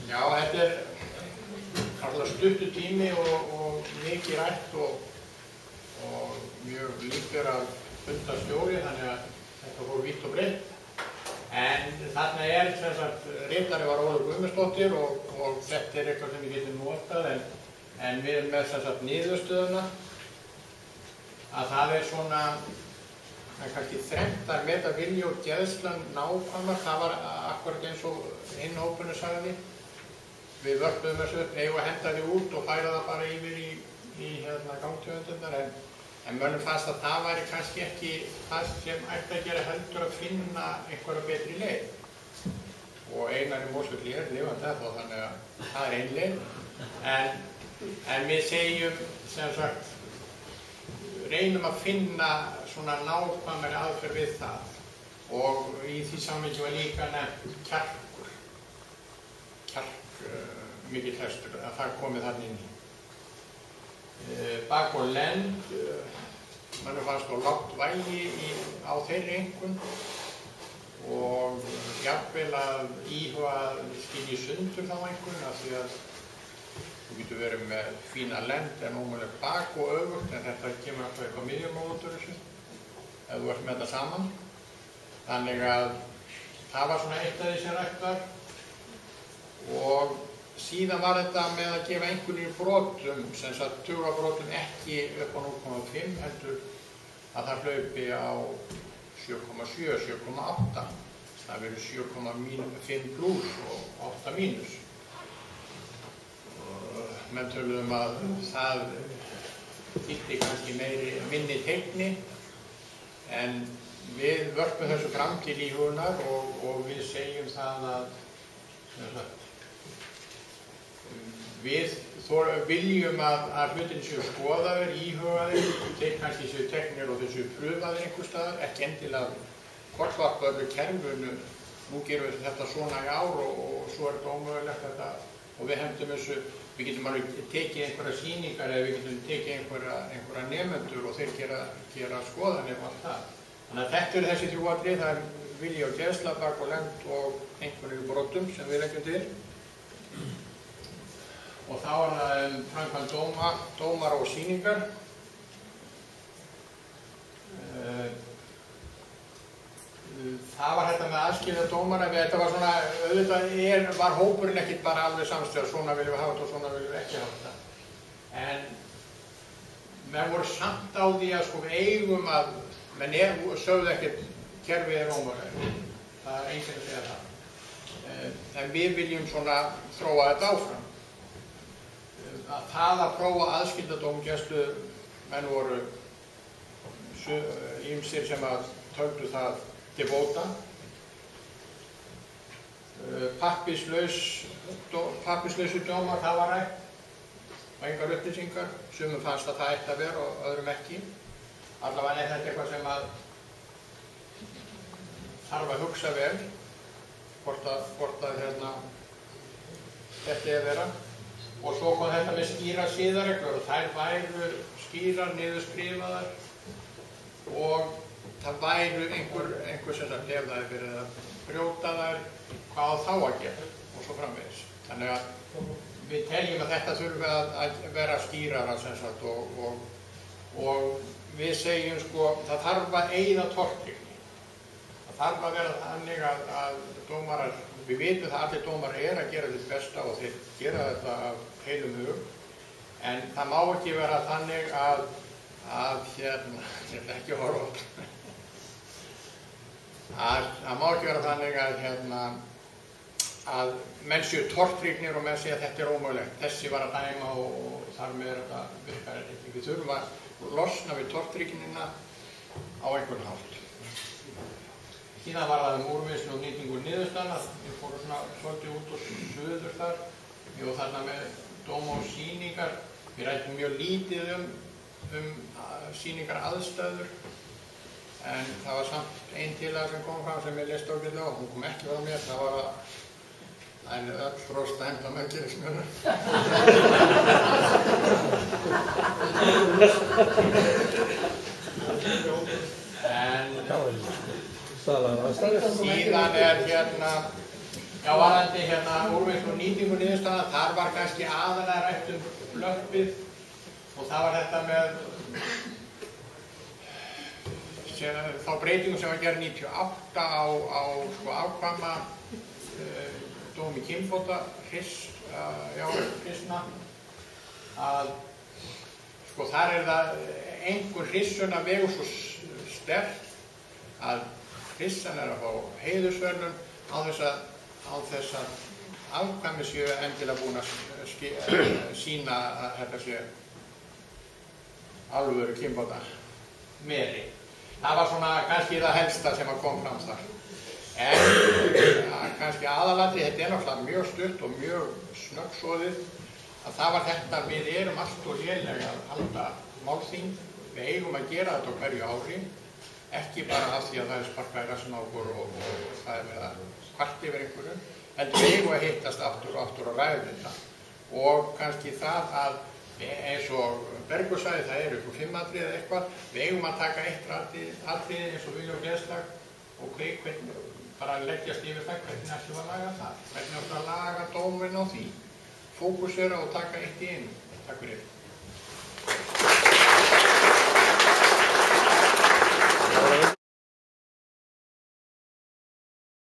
Já, þetta alltaf stuttur tími og mikið rætt og mjög líkur að funda stjóri, þannig að þetta fór vítt og breitt. En þarna sem sagt, ritari var Ólöf Guðmundsdóttir og þetta eitthvað sem við getum notað, en við erum með sem sagt niðurstöðuna að það svona, kannski þrennt að meta vilji og geðslan nákvæmar, það var akkurat eins og hinn hópurinn sagði. Við vörpuðum þessu upp, eigum að henda því út og færa það bara yfir í gangtegundurnar, en mönnum fannst að það væri kannski ekki það sem ætti að gera heldur að finna einhverja betri leið. Og Einari Mosfelli lifandi ennþá, þannig að það ein leið. En við segjum, sem sagt, reynum að finna svona nákvæmari aðferð við það. Og í því samhengi var líka nefnt kjarkur. Mikill hestur, að það komið þarna inn í. Bak og lend, mann fannst lágt vægi á þeirri einkunn og jafnvel að íhuga að skilja í sundur þá einkunn, af því að þú getur verið með fína lend en ómöguleg bak og öfugt, en þetta kemur alltaf eitthvað miðjum út úr þessu, ef þú ert með þetta saman. Þannig að það var svona eitt af því sem rætt var. Og síðan var þetta með að gefa einhverjum brotum, sem sagt tugabrotum ekki upp á 0,5, heldur að það hlaupi á 7,7, 7,8. Það verður 7,5 pluss og 8 mínus. Menn töluðum að það þýddi kannski minni teikni, en við vörpum þessu fram til íhugunar og við segjum það að við viljum að hlutin séu skoðaðir, íhugaðir, þeir kannski séu teknir og þeir séu prufaðir einhvers staðar, ekki endilega kortvarpaður kerfinu, nú gerum við þetta svona í ár og svo þetta ómögulegt þetta, og við hendum þessu, við getum alveg tekið einhverja sýningar eða við getum tekið einhverja nemendur og þeir gera skoðanir og allt það. Þannig að þetta þessi þrjú atriði, það vilji og geðsla, bak og lend og einhverju brotum sem við leggjum til. Og þá það framkvæmd dómara og sýningar. Það var þetta með aðskilja dómara, þetta var svona, auðvitað var hópurinn ekkert bara alveg samstöð, svona viljum við hafa þetta og svona viljum við ekki hafa þetta. En menn voru samt á því að sko við eigum að, menn sögðu ekkert kerfið ómögulegt, það er enginn að segja það. En við viljum svona þróa þetta áfram. Það að prófa aðskilda dómgæslu, menn voru ýmsir sem að töldu það til bóta. Pappírslausu dómar, það var rætt og engar upplýsingar, sumum fannst að það ætti að vera og öðrum ekki. Allavega er þetta eitthvað sem að þarf að hugsa vel hvort að þetta er að vera. Og svo kom þetta með skýra siðareglur og þær væru skýrar niðurskrifaðar og það væru einhver sem sagt ef það er verið að brjóta þær, hvað þá að gera og svo framvegis. Þannig að við teljum að þetta þurfi að vera skýrara sem sagt og við segjum sko það þarf að eyða tortryggni. Það þarf að vera þannig að dómarar, við vitum það allir dómarar að gera þitt besta og þeir gera þetta af heilum hug, en það má ekki vera þannig að þetta ekki horfa það má ekki vera þannig að menn séu tortrygnir og menn segja að þetta er ómögulegt, þessi var að dæma og þar með þetta virkar ekki. Við þurfum að losna við tortrygnina á einhvern hátt. Síðan var það úrvinnslu og nýtingu niðurstaðna, við fórum svona svolítið út og suður þar, og þarna með dóma og sýningar, við rættum mjög lítið sýningar aðstæður, en það var samt einn tillaga sem kom fram sem ég leist ágætlega og hún kom ekki frá mér, það var að það er öll frost að henda möggerismjöru. En síðan er Já, varðandi úrvinnslu og nýtingu niðurstaðna, þar var kannski aðalega rætt blöppið og það var þetta með þá breytingu sem var gerð 98 á afkvæma dómi kynbóta hrissna að þar það einhver hrissun að vegu svo sterkt að hrissan að fá heiðursverðlaun á þess að afkvæmi séu endilega búin að sýna að þetta sé alvöru kynbóta meri. Það var svona kannski það helsta sem kom fram þar. En kannski aðalatriði, þetta er náttúrulega mjög stutt og mjög snöggsoðið, að það var þetta að við erum allt og lélega að halda málþing. Við eigum að gera þetta á hverju ári, ekki bara af því að það er sparkað í rassinn á okkur og það er verið að kvart yfir einhverju, heldur við eigum að hittast aftur og aftur og ræða þetta. Og kannski það að eins og Bergur sagði, það eru ykkur 5 atriði eða eitthvað, við eigum að taka eitt atriði eins og vilja og geðslag og hvernig bara leggjast yfir það, hvernig ætlum við að laga það, hvernig ætlum við að laga dómurinn á því, fókusera og taka eitt í einu. Takk fyrir.